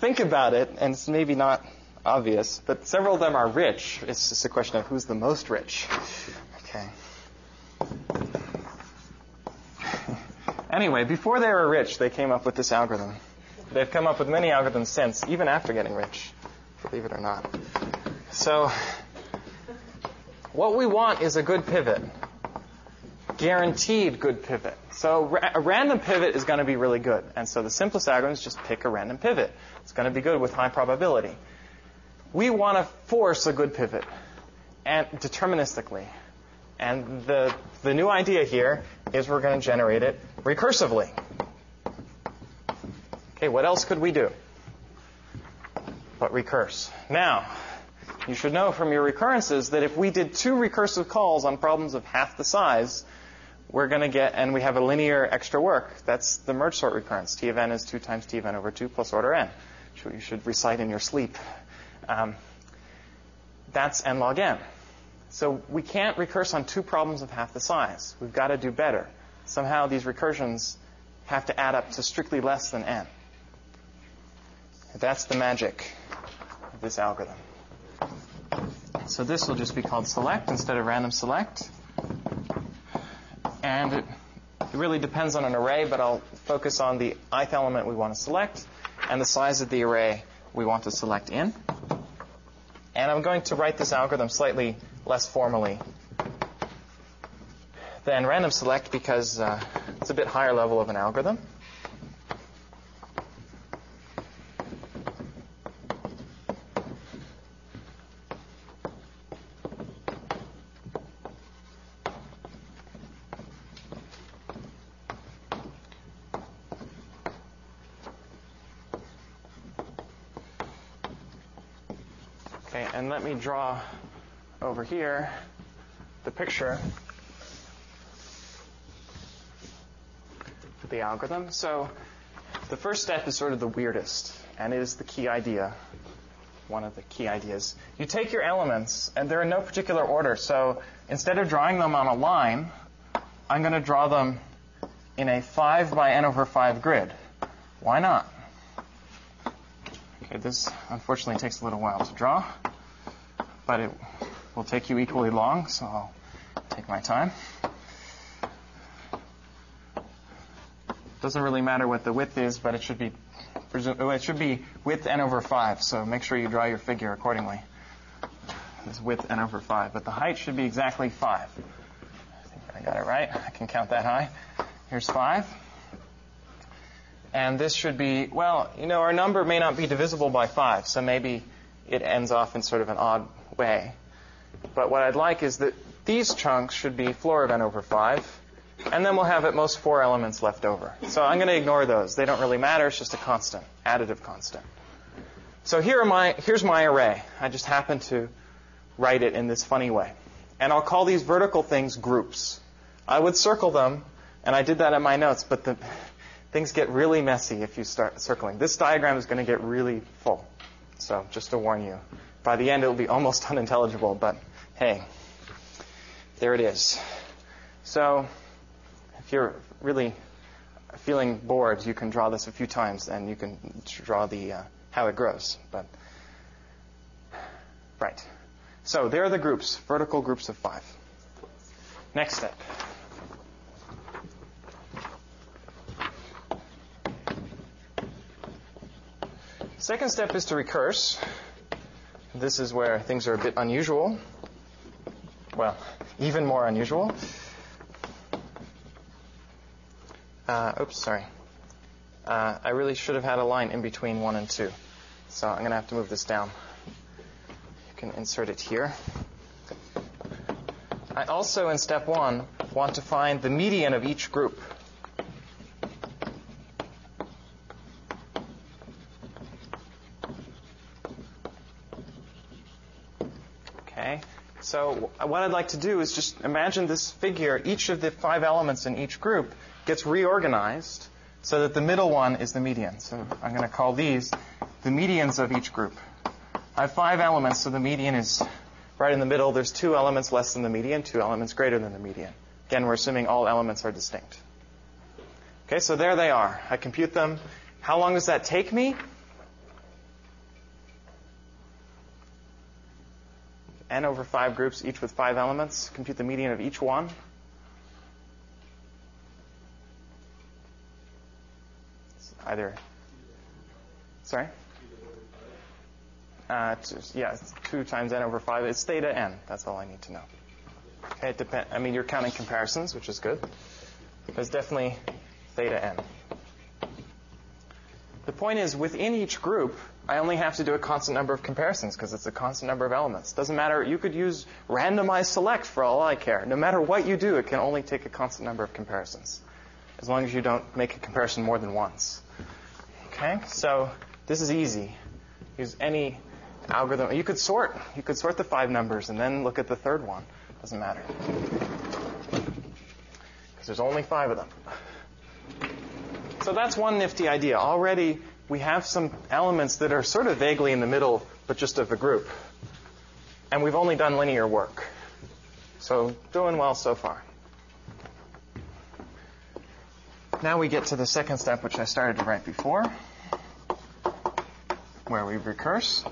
think about it, and it's maybe not obvious, but several of them are rich. It's just a question of who's the most rich. Okay. Anyway, before they were rich, they came up with this algorithm. They've come up with many algorithms since, even after getting rich, believe it or not. So what we want is a good pivot, guaranteed good pivot. So a random pivot is going to be really good. And so the simplest algorithm is just pick a random pivot. It's going to be good with high probability. We want to force a good pivot, and deterministically. And the new idea here is we're going to generate it recursively. Okay, what else could we do but recurse? Now, you should know from your recurrences that if we did 2 recursive calls on problems of half the size, we're going to get, and we have a linear extra work, that's the merge sort recurrence. T of n is 2 times T of n over 2 plus order n, which you should recite in your sleep. That's n log n. So we can't recurse on 2 problems of half the size. We've got to do better. Somehow these recursions have to add up to strictly less than n. That's the magic of this algorithm. So this will just be called select instead of random select. And it really depends on an array, but I'll focus on the ith element we want to select and the size of the array we want to select in. And I'm going to write this algorithm slightly less formally than random select because it's a bit higher level of an algorithm. Okay, and let me draw over here the picture for the algorithm. So the first step is sort of the weirdest, and it is the key idea, one of the key ideas. You take your elements, and they're in no particular order. So instead of drawing them on a line, I'm going to draw them in a 5 by n over 5 grid. Why not? Okay, this unfortunately takes a little while to draw, but it will take you equally long, so I'll take my time. Doesn't really matter what the width is, but it should be width n over 5, so make sure you draw your figure accordingly. This width n over 5, but the height should be exactly 5. I think I got it right. I can count that high. Here's 5. And this should be, well, our number may not be divisible by 5, so maybe it ends off in sort of an odd way. But what I'd like is that these chunks should be floor of n over 5, and then we'll have at most 4 elements left over. So I'm going to ignore those. They don't really matter. It's just a constant, additive constant. So here's my array. I just happen to write it in this funny way. And I'll call these vertical things groups. I would circle them, and I did that in my notes, but things get really messy if you start circling. This diagram is going to get really full. So just to warn you, by the end it will be almost unintelligible, but hey, there it is. So if you're really feeling bored, you can draw this a few times, and you can draw the how it grows. But right. So there are the groups, vertical groups of 5. Next step. Second step is to recurse. This is where things are a bit unusual. Well, even more unusual. I really should have had a line in between 1 and 2. So I'm going to have to move this down. You can insert it here. I also, in step 1, want to find the median of each group. So what I'd like to do is just imagine this figure. Each of the 5 elements in each group gets reorganized so that the middle one is the median. So I'm going to call these the medians of each group. I have 5 elements, so the median is right in the middle. There's 2 elements less than the median, 2 elements greater than the median. Again, we're assuming all elements are distinct. Okay, so there they are. I compute them. How long does that take me? N over 5 groups, each with 5 elements. Compute the median of each one. It's either, sorry? Yeah, 2 times n over 5. It's theta n. That's all I need to know. Okay, it depends. I mean, you're counting comparisons, which is good. There's definitely theta n. The point is, within each group, I only have to do a constant number of comparisons because it's a constant number of elements. Doesn't matter. You could use randomized select for all I care. No matter what you do, it can only take a constant number of comparisons, as long as you don't make a comparison more than once. Okay, so this is easy. Use any algorithm. You could sort. You could sort the 5 numbers and then look at the third one. Doesn't matter, because there's only 5 of them. So that's one nifty idea. Already we have some elements that are sort of vaguely in the middle, but just of a group. And we've only done linear work. So doing well so far. Now we get to the second step, which I started to write before, where we recurse.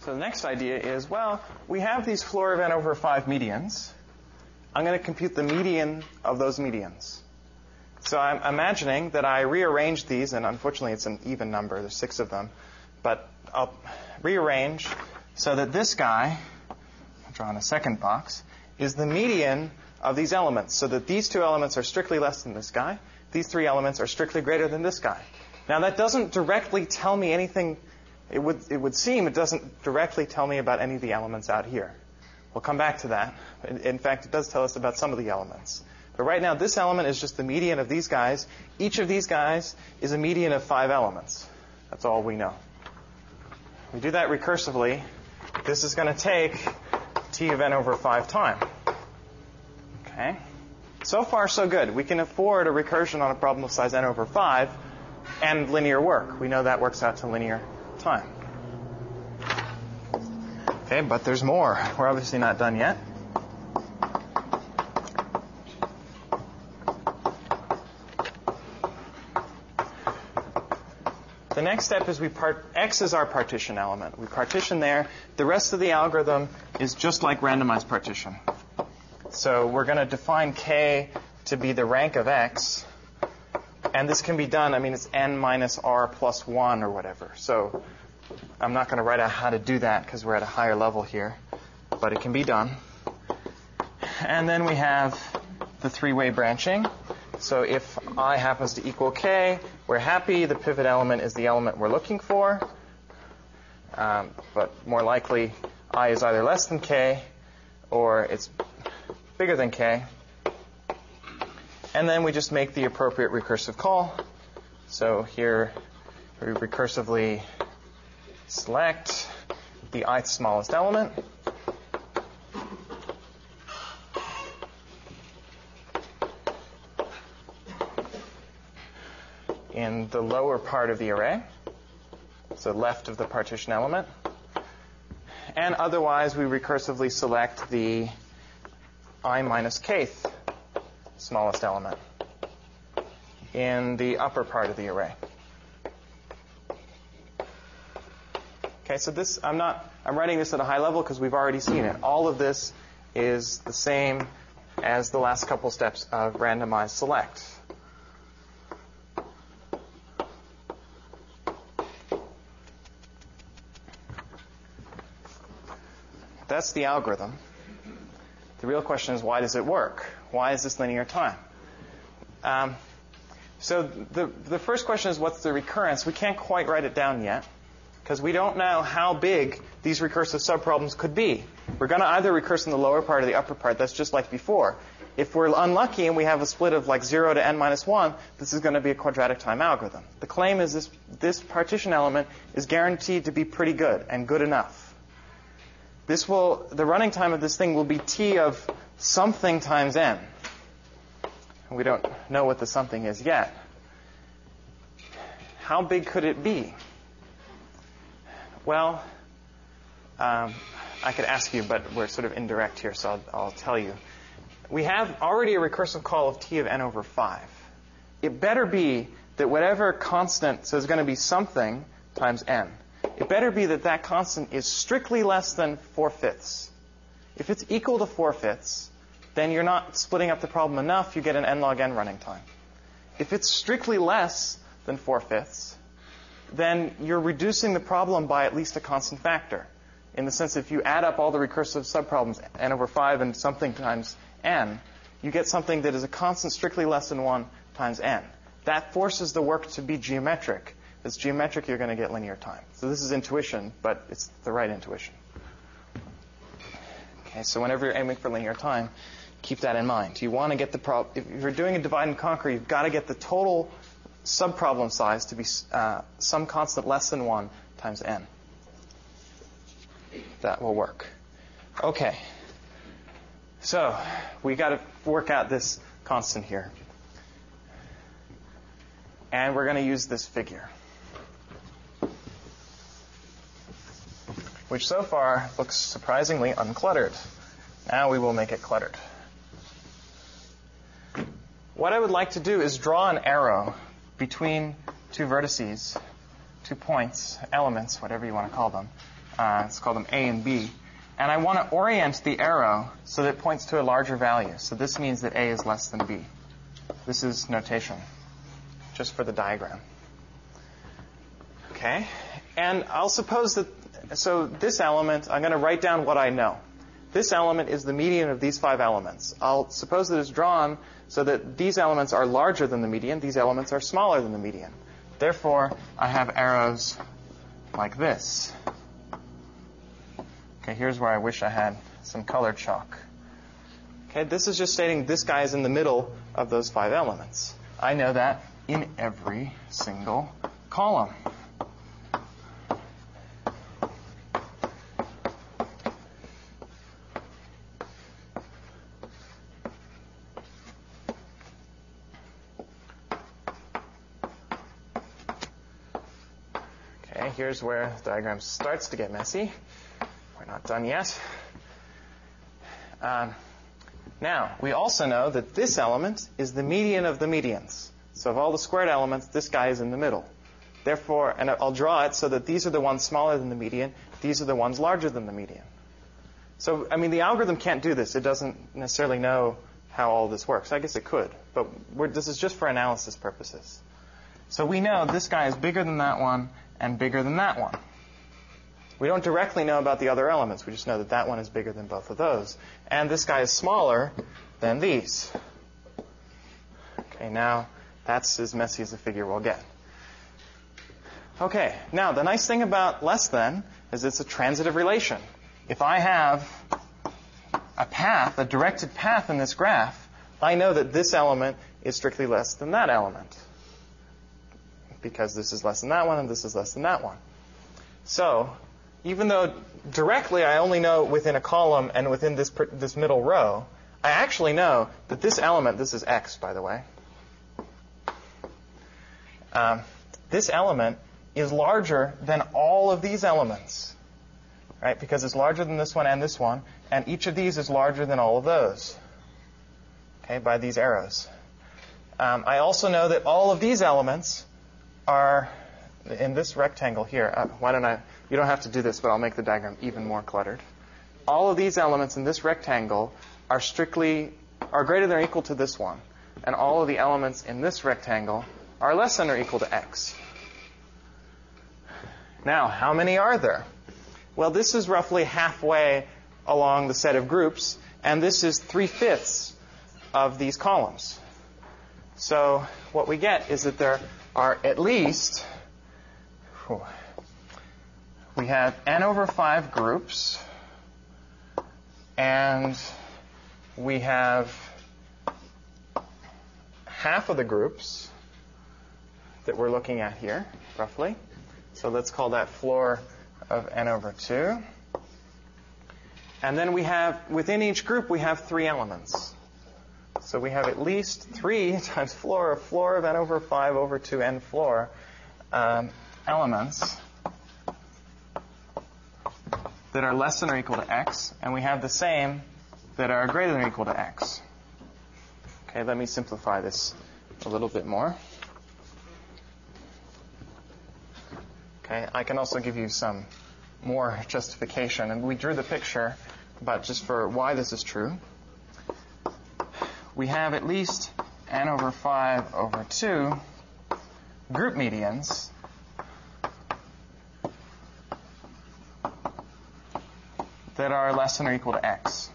So the next idea is, well, we have these floor of n over 5 medians. I'm going to compute the median of those medians. So I'm imagining that I rearrange these, and unfortunately it's an even number. There's 6 of them. But I'll rearrange so that this guy, I'll draw in a second box, is the median of these elements. So that these 2 elements are strictly less than this guy. These 3 elements are strictly greater than this guy. Now that doesn't directly tell me anything. It would seem it doesn't directly tell me about any of the elements out here. We'll come back to that. In fact, it does tell us about some of the elements. But right now, this element is just the median of these guys. Each of these guys is a median of 5 elements. That's all we know. We do that recursively. This is going to take t of n over 5 time. Okay? So far, so good. We can afford a recursion on a problem of size n over 5 and linear work. We know that works out to linear time. Okay, but there's more. We're obviously not done yet. The next step is X is our partition element. We partition there. The rest of the algorithm is just like randomized partition. So we're going to define K to be the rank of X. And this can be done, I mean, it's n minus r plus 1 or whatever. So I'm not going to write out how to do that because we're at a higher level here. But it can be done. And then we have the 3-way branching. So if I happens to equal k, we're happy. The pivot element is the element we're looking for. But more likely, I is either less than k or it's bigger than k. And then we just make the appropriate recursive call. So here we recursively select the ith smallest element. In the lower part of the array, so left of the partition element. And otherwise, we recursively select the I minus kth smallest element in the upper part of the array. Okay, so this, I'm writing this at a high level because we've already seen it. All of this is the same as the last couple steps of randomized select. That's the algorithm. The real question is, why does it work? Why is this linear time? So the first question is, what's the recurrence? We can't quite write it down yet because we don't know how big these recursive subproblems could be. We're going to either recurse in the lower part or the upper part. That's just like before. If we're unlucky and we have a split of like 0 to n minus 1, this is going to be a quadratic time algorithm. The claim is this partition element is guaranteed to be pretty good and good enough. The running time of this thing will be t of something times n. We don't know what the something is yet. How big could it be? Well, I could ask you, but we're sort of indirect here, so I'll tell you. We have already a recursive call of t of n over 5. It better be that whatever constant, so it's going to be something times n, it better be that that constant is strictly less than 4/5. If it's equal to 4/5, then you're not splitting up the problem enough, you get an n log n running time. If it's strictly less than 4/5, then you're reducing the problem by at least a constant factor. In the sense, if you add up all the recursive subproblems, n over 5 and something times n, you get something that is a constant strictly less than 1 times n. That forces the work to be geometric. If it's geometric, you're going to get linear time. So this is intuition, but it's the right intuition. Okay, so whenever you're aiming for linear time, keep that in mind. You want to get the problem. If you're doing a divide and conquer, you've got to get the total subproblem size to be some constant less than 1 times n. That will work. Okay. So we got to work out this constant here. And we're going to use this figure, which so far looks surprisingly uncluttered. Now we will make it cluttered. What I would like to do is draw an arrow between two vertices, 2 points, elements, whatever you want to call them. Let's call them A and B. And I want to orient the arrow so that it points to a larger value. So this means that A is less than B. This is notation, just for the diagram. Okay? And I'll suppose that, so this element, I'm going to write down what I know. This element is the median of these 5 elements. I'll suppose that it's drawn so that these elements are larger than the median, these elements are smaller than the median. Therefore, I have arrows like this. Okay, here's where I wish I had some colored chalk. Okay, this is just stating this guy is in the middle of those 5 elements. I know that in every single column. Okay, here's where the diagram starts to get messy. We're not done yet. Now, we also know that this element is the median of the medians. So of all the squared elements, this guy is in the middle. Therefore, and I'll draw it so that these are the ones smaller than the median, these are the ones larger than the median. So, I mean, the algorithm can't do this. It doesn't necessarily know how all this works. I guess it could, but this is just for analysis purposes. So we know this guy is bigger than that one and bigger than that one. We don't directly know about the other elements. We just know that that one is bigger than both of those. And this guy is smaller than these. Okay, now that's as messy as the figure will get. Okay, now the nice thing about less than is it's a transitive relation. If I have a path, a directed path in this graph, I know that this element is strictly less than that element. Because this is less than that one and this is less than that one. So, even though directly I only know within a column and within this middle row, I actually know that this element, this is x, by the way, this element is larger than all of these elements, right? Because it's larger than this one, and each of these is larger than all of those, okay, by these arrows. I also know that all of these elements are in this rectangle here. You don't have to do this, but I'll make the diagram even more cluttered. All of these elements in this rectangle are greater than or equal to this one. And all of the elements in this rectangle are less than or equal to x. Now, how many are there? Well, this is roughly halfway along the set of groups, and this is 3/5 of these columns. So what we get is that there are at least, we have n over 5 groups, and we have half of the groups that we're looking at here, roughly. So let's call that floor of n over 2. And then we have, within each group, we have 3 elements. So we have at least 3 times floor of n over 5 over 2n floor elements that are less than or equal to x, and we have the same that are greater than or equal to x. Okay, let me simplify this a little bit more. Okay, I can also give you some more justification, and we drew the picture, but just for why this is true. We have at least n over 5 over 2 group medians that are less than or equal to x.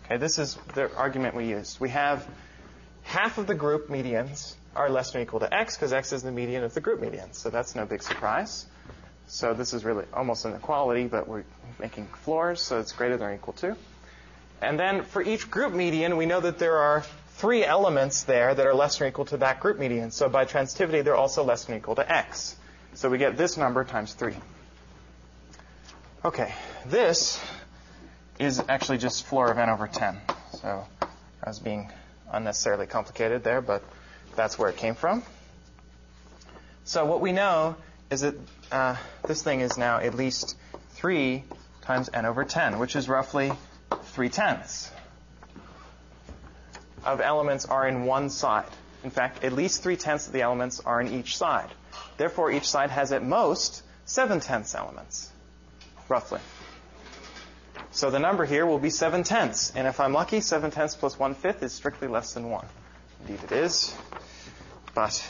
Okay, this is the argument we used. We have half of the group medians are less than or equal to x because x is the median of the group medians. So that's no big surprise. So this is really almost an equality, but we're making floors, so it's greater than or equal to. And then for each group median, we know that there are 3 elements there that are less than or equal to that group median. So by transitivity, they're also less than or equal to x. So we get this number times 3. Okay, this is actually just floor of n over 10. So I was being unnecessarily complicated there, but that's where it came from. So what we know is that this thing is now at least 3 times n over 10, which is roughly 3/10 of elements are in one side. In fact, at least 3/10 of the elements are in each side. Therefore, each side has at most 7/10 elements, roughly. So the number here will be 7/10. And if I'm lucky, 7/10 plus 1/5 is strictly less than 1. Indeed it is. But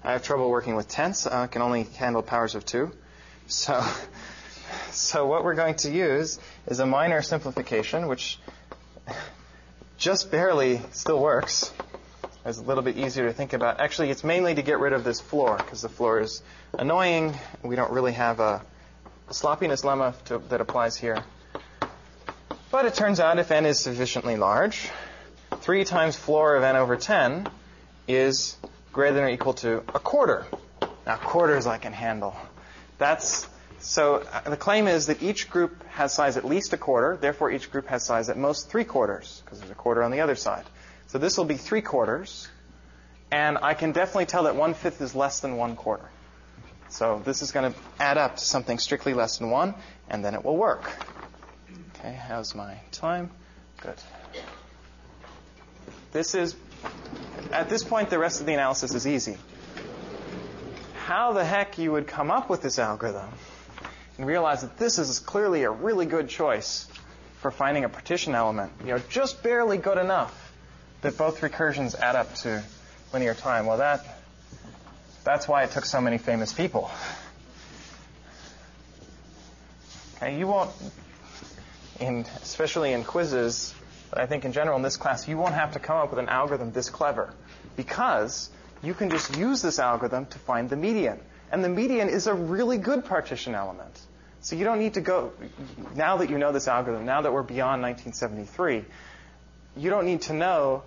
I have trouble working with tenths. I can only handle powers of 2. So what we're going to use is a minor simplification, which just barely still works. It's a little bit easier to think about. Actually, it's mainly to get rid of this floor, because the floor is annoying. We don't really have a sloppiness lemma that applies here. But it turns out if n is sufficiently large, 3 times floor of n over 10 is greater than or equal to a quarter. Now, quarters I can handle. So the claim is that each group has size at least a quarter. Therefore, each group has size at most 3/4, because there's a quarter on the other side. So this will be 3/4. And I can definitely tell that 1/5 is less than 1/4. So this is going to add up to something strictly less than 1, and then it will work. Okay, how's my time? Good. At this point, the rest of the analysis is easy. How the heck you would come up with this algorithm and realize that this is clearly a really good choice for finding a partition element, just barely good enough that both recursions add up to linear time. Well, that's why it took so many famous people. Okay, you won't, especially in quizzes, but I think in general in this class, you won't have to come up with an algorithm this clever, because you can just use this algorithm to find the median. And the median is a really good partition element. So you don't need to go, now that you know this algorithm, now that we're beyond 1973, you don't need to know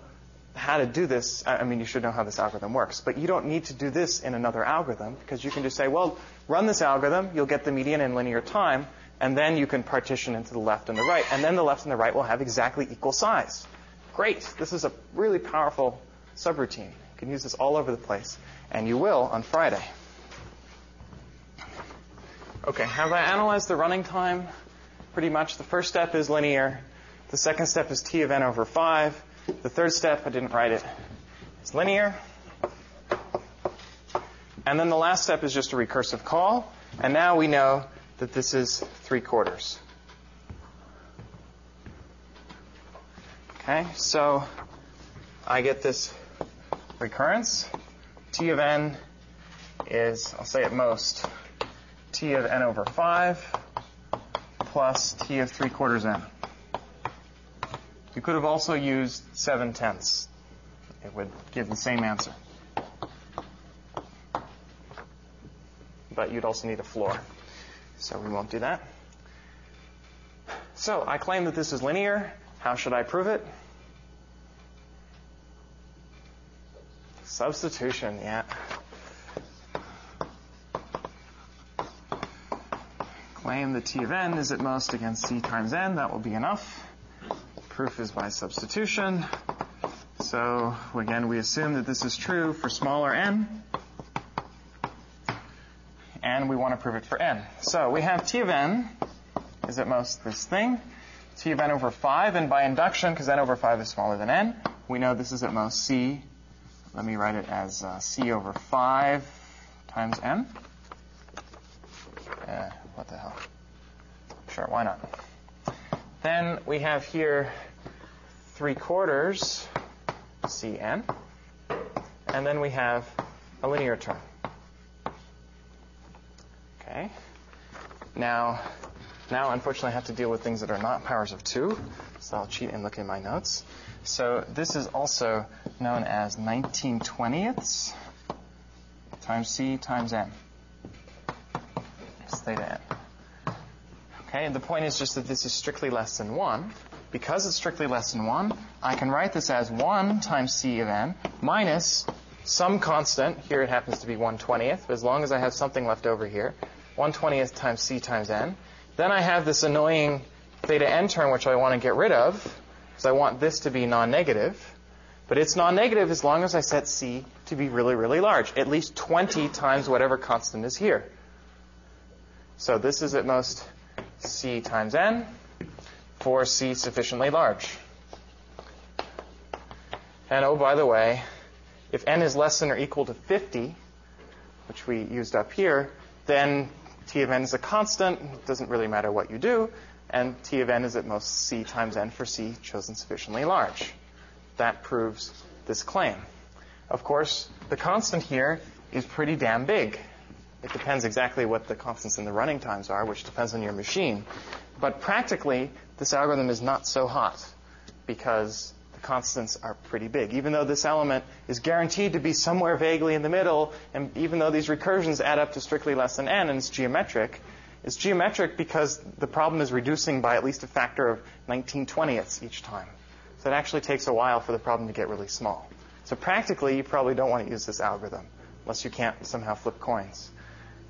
how to do this. I mean, you should know how this algorithm works, but you don't need to do this in another algorithm, because you can just say, well, run this algorithm, you'll get the median in linear time, and then you can partition into the left and the right, and then the left and the right will have exactly equal size. Great. This is a really powerful subroutine. You can use this all over the place, and you will on Friday. Okay, have I analyzed the running time? Pretty much. The first step is linear. The second step is t of n over 5. The third step, I didn't write it, is linear. And then the last step is just a recursive call. And now we know that this is 3/4. Okay, so I get this recurrence. T of n is, I'll say at most, t of n over 5 plus t of 3/4 n. You could have also used 7/10. It would give the same answer. But you'd also need a floor. So we won't do that. So I claim that this is linear. How should I prove it? Substitution, yeah. Claim that T of n is at most against C times n. That will be enough. Proof is by substitution. So, again, we assume that this is true for smaller n. And we want to prove it for n. So we have T of n is at most this thing. T of n over 5. And by induction, because n over 5 is smaller than n, we know this is at most C. Let me write it as C over 5 times n. What the hell? Sure, why not? Then we have here 3/4 Cn. And then we have a linear term. Okay. Now, unfortunately, I have to deal with things that are not powers of 2. So I'll cheat and look in my notes. So this is also known as 19/20ths times C times n. It's theta n. Okay, and the point is just that this is strictly less than 1. Because it's strictly less than 1, I can write this as 1 times C of n minus some constant. Here it happens to be 1/20th, but as long as I have something left over here, 1/20th times C times n. Then I have this annoying theta n term, which I want to get rid of, because I want this to be non-negative. But it's non-negative as long as I set C to be really, really large, at least 20 times whatever constant is here. So this is at most C times n for C sufficiently large. And oh, by the way, if n is less than or equal to 50, which we used up here, then T of n is a constant. It doesn't really matter what you do. And T of n is at most C times n for C chosen sufficiently large. That proves this claim. Of course, the constant here is pretty damn big. It depends exactly what the constants in the running times are, which depends on your machine. But practically, this algorithm is not so hot because the constants are pretty big. Even though this element is guaranteed to be somewhere vaguely in the middle, and even though these recursions add up to strictly less than n and it's geometric because the problem is reducing by at least a factor of 19/20ths each time. So it actually takes a while for the problem to get really small. So practically, you probably don't want to use this algorithm unless you can't somehow flip coins.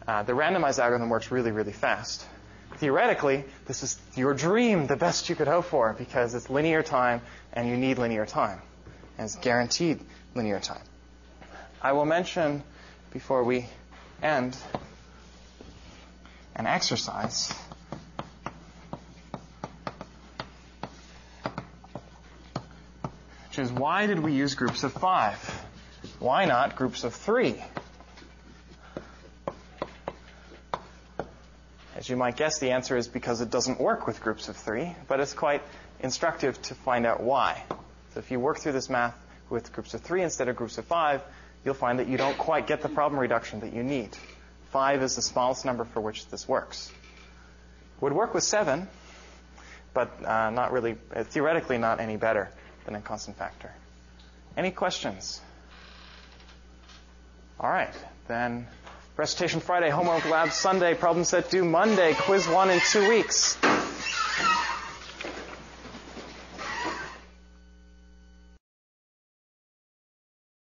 The randomized algorithm works really, really fast. Theoretically, this is your dream, the best you could hope for, because it's linear time and you need linear time. And it's guaranteed linear time. I will mention, before we end, an exercise. Which is, why did we use groups of 5? Why not groups of 3? As you might guess, the answer is because it doesn't work with groups of 3, but it's quite instructive to find out why. So if you work through this math with groups of 3 instead of groups of 5, you'll find that you don't quite get the problem reduction that you need. 5 is the smallest number for which this works. It would work with 7, but not really, theoretically not any better than a constant factor. Any questions? All right, then recitation Friday, homework lab Sunday, problem set due Monday, quiz 1 in 2 weeks.